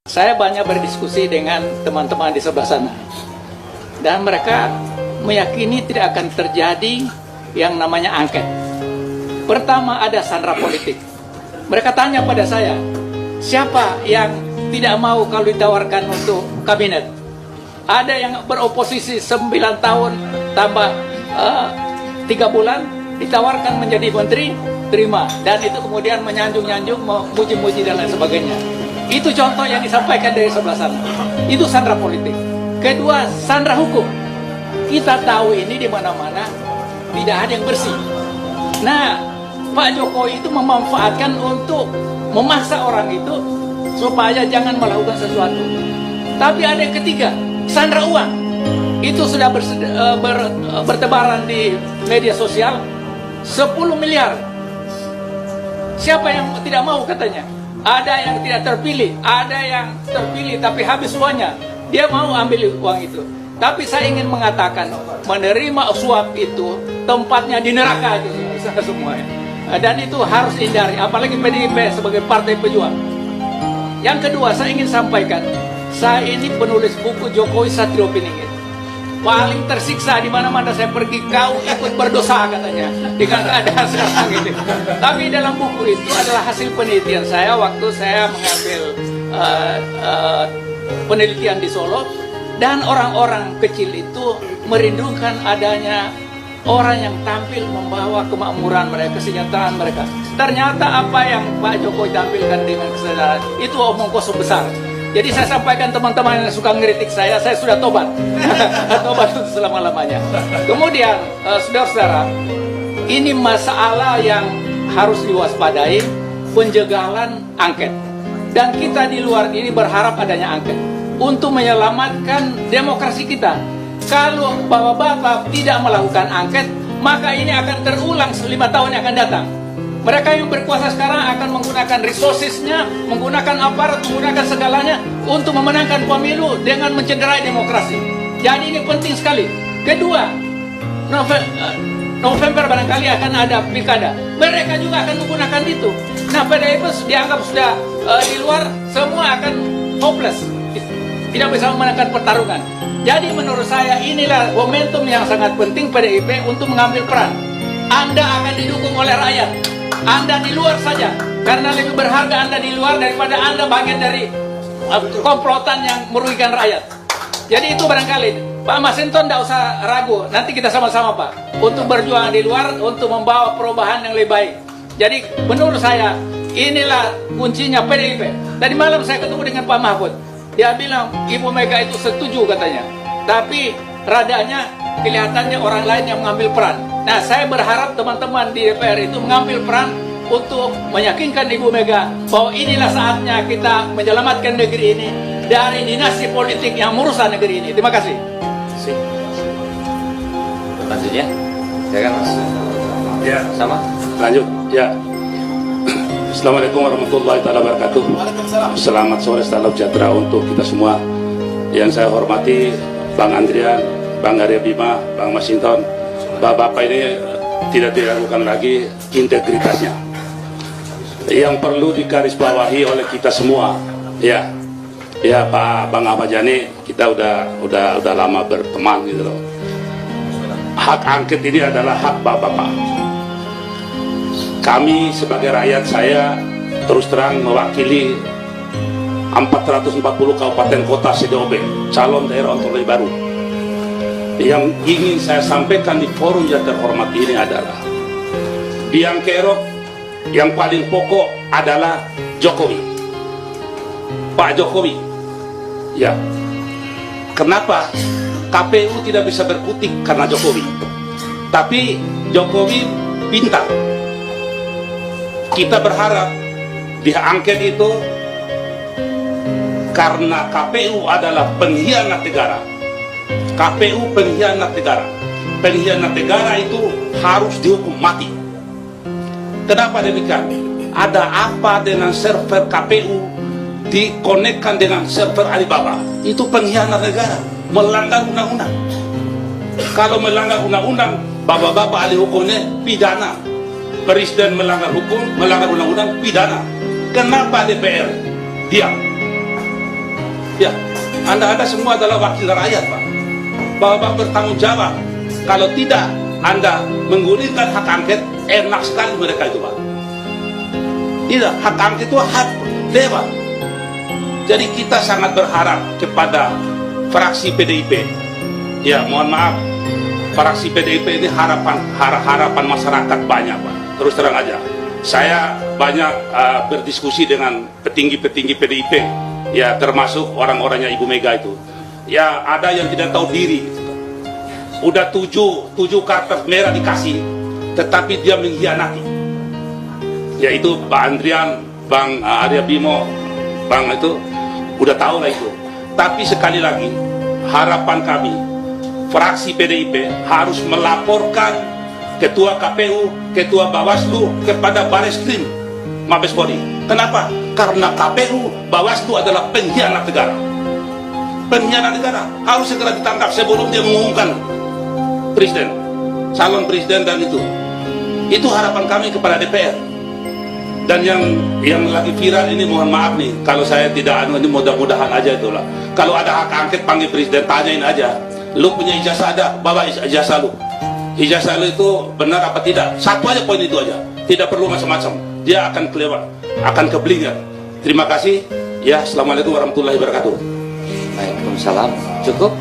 Saya banyak berdiskusi dengan teman-teman di sebelah sana, dan mereka meyakini tidak akan terjadi yang namanya angket. Pertama, ada sandera politik. Mereka tanya pada saya, siapa yang tidak mau kalau ditawarkan untuk kabinet? Ada yang beroposisi 9 tahun tambah 3 bulan, ditawarkan menjadi menteri, terima. Dan itu kemudian menyanjung-nyanjung, memuji-muji dan lain sebagainya. Itu contoh yang disampaikan dari sebelah sana. Itu sandera politik. Kedua, sandera hukum. Kita tahu ini di mana-mana tidak ada yang bersih. Nah, Pak Jokowi itu memanfaatkan untuk memaksa orang itu supaya jangan melakukan sesuatu. Tapi ada yang ketiga, sandera uang. Itu sudah bertebaran di media sosial, 10 miliar. Siapa yang tidak mau katanya? Ada yang tidak terpilih, ada yang terpilih tapi habis uangnya. Dia mau ambil uang itu. Tapi saya ingin mengatakan, menerima suap itu tempatnya di neraka itu semuanya. Dan itu harus dihindari, apalagi PDIP sebagai partai pejuang. Yang kedua, saya ingin sampaikan, saya ini penulis buku Jokowi Satrio Piningit. Paling tersiksa di mana-mana saya pergi, kau ikut berdosa katanya dengan keadaan sekarang ini. Tapi dalam buku itu adalah hasil penelitian saya waktu saya mengambil penelitian di Solo, dan orang-orang kecil itu merindukan adanya orang yang tampil membawa kemakmuran mereka, kesejahteraan mereka. Ternyata apa yang Pak Jokowi tampilkan dengan kesadaran itu omong kosong besar. Jadi saya sampaikan teman-teman yang suka ngeritik saya sudah tobat. Tobat untuk selama-lamanya. Kemudian, saudara-saudara, ini masalah yang harus diwaspadai, penjagalan angket. Dan kita di luar ini berharap adanya angket untuk menyelamatkan demokrasi kita. Kalau bapak-bapak tidak melakukan angket, maka ini akan terulang 5 tahun yang akan datang. Mereka yang berkuasa sekarang akan menggunakan resourcesnya, menggunakan aparat, menggunakan segalanya untuk memenangkan pemilu dengan mencederai demokrasi. Jadi ini penting sekali. Kedua, November barangkali akan ada pilkada. Mereka juga akan menggunakan itu. Nah, PDIP dianggap sudah di luar, semua akan hopeless. Tidak bisa memenangkan pertarungan. Jadi menurut saya inilah momentum yang sangat penting PDIP untuk mengambil peran. Anda akan didukung oleh rakyat. Anda di luar saja, karena lebih berharga Anda di luar daripada Anda bagian dari komplotan yang merugikan rakyat. Jadi itu barangkali Pak Masinton tidak usah ragu, nanti kita sama-sama Pak untuk berjuang di luar untuk membawa perubahan yang lebih baik. Jadi menurut saya inilah kuncinya PDIP. Tadi malam saya ketemu dengan Pak Mahfud, dia bilang Ibu Mega itu setuju katanya, tapi radanya kelihatannya orang lain yang mengambil peran. Nah, saya berharap teman-teman di DPR itu mengambil peran untuk meyakinkan Ibu Mega bahwa inilah saatnya kita menyelamatkan negeri ini dari dinasti politik yang merusak negeri ini. Terima kasih. Lanjut ya, ya kan Mas? Ya, Sama? lanjut. Ya. Assalamualaikum warahmatullahi wabarakatuh. Selamat sore, salam sejahtera untuk kita semua. Yang saya hormati Bang Andrian, Bang Arya Bima, Bang Masinton, Bapak-bapak ini tidak diragukan lagi integritasnya. Yang perlu digarisbawahi oleh kita semua, ya Pak Bang Ahmad Yani, kita udah lama berteman gitu loh. Hak angket ini adalah hak bapak-bapak. Kami sebagai rakyat, saya terus terang mewakili 440 kabupaten kota CDOB, calon daerah otonomi baru. Yang ingin saya sampaikan di forum yang terhormat ini adalah biang kerok yang paling pokok adalah Jokowi, Pak Jokowi. Ya, kenapa KPU tidak bisa berkutik karena Jokowi? Tapi Jokowi pintar. Kita berharap di angket itu karena KPU adalah pengkhianat negara. KPU pengkhianat negara. Pengkhianat negara itu harus dihukum mati. Kenapa demikian? Ada apa dengan server KPU dikonekkan dengan server Alibaba? Itu pengkhianat negara, melanggar undang-undang. Kalau melanggar undang-undang, bapak-bapak ahli hukumnya pidana. Presiden melanggar hukum, melanggar undang-undang, pidana. Kenapa DPR diam? Ya, Anda semua adalah wakil rakyat, Pak. Bapak bertanggung jawab. Kalau tidak Anda menggulirkan hak angket, enak sekali mereka itu, Pak. Tidak, hak angket itu hak dewan. Jadi kita sangat berharap kepada fraksi PDIP. Ya, mohon maaf, fraksi PDIP ini harapan masyarakat banyak, Pak. Terus terang aja, saya banyak berdiskusi dengan petinggi-petinggi PDIP, ya termasuk orang-orangnya Ibu Mega itu. Ya ada yang tidak tahu diri. Udah tujuh kartu merah dikasih, tetapi dia mengkhianati. Yaitu Pak Andrian, Bang Arya Bimo, Bang itu udah tahu lah itu. Tapi sekali lagi, harapan kami fraksi PDIP harus melaporkan Ketua KPU, Ketua Bawaslu kepada Bareskrim Mabes Polri. Kenapa? Karena KPU, Bawaslu adalah pengkhianat negara. Pengkhianat negara harus segera ditangkap sebelum dia mengumumkan presiden, calon presiden dan itu. Itu harapan kami kepada DPR. Dan yang lagi viral ini, mohon maaf nih, kalau saya tidak ini mudah-mudahan aja itulah. Kalau ada hak angket panggil presiden, tanyain aja. Lu punya ijazah ada, bawa ijazah lu. Ijazah lu itu benar apa tidak? Satu aja poin itu aja. Tidak perlu macam-macam. Dia akan kelewat, akan keblinger. Terima kasih. Ya, assalamualaikum warahmatullahi wabarakatuh. Waalaikumsalam. Cukup?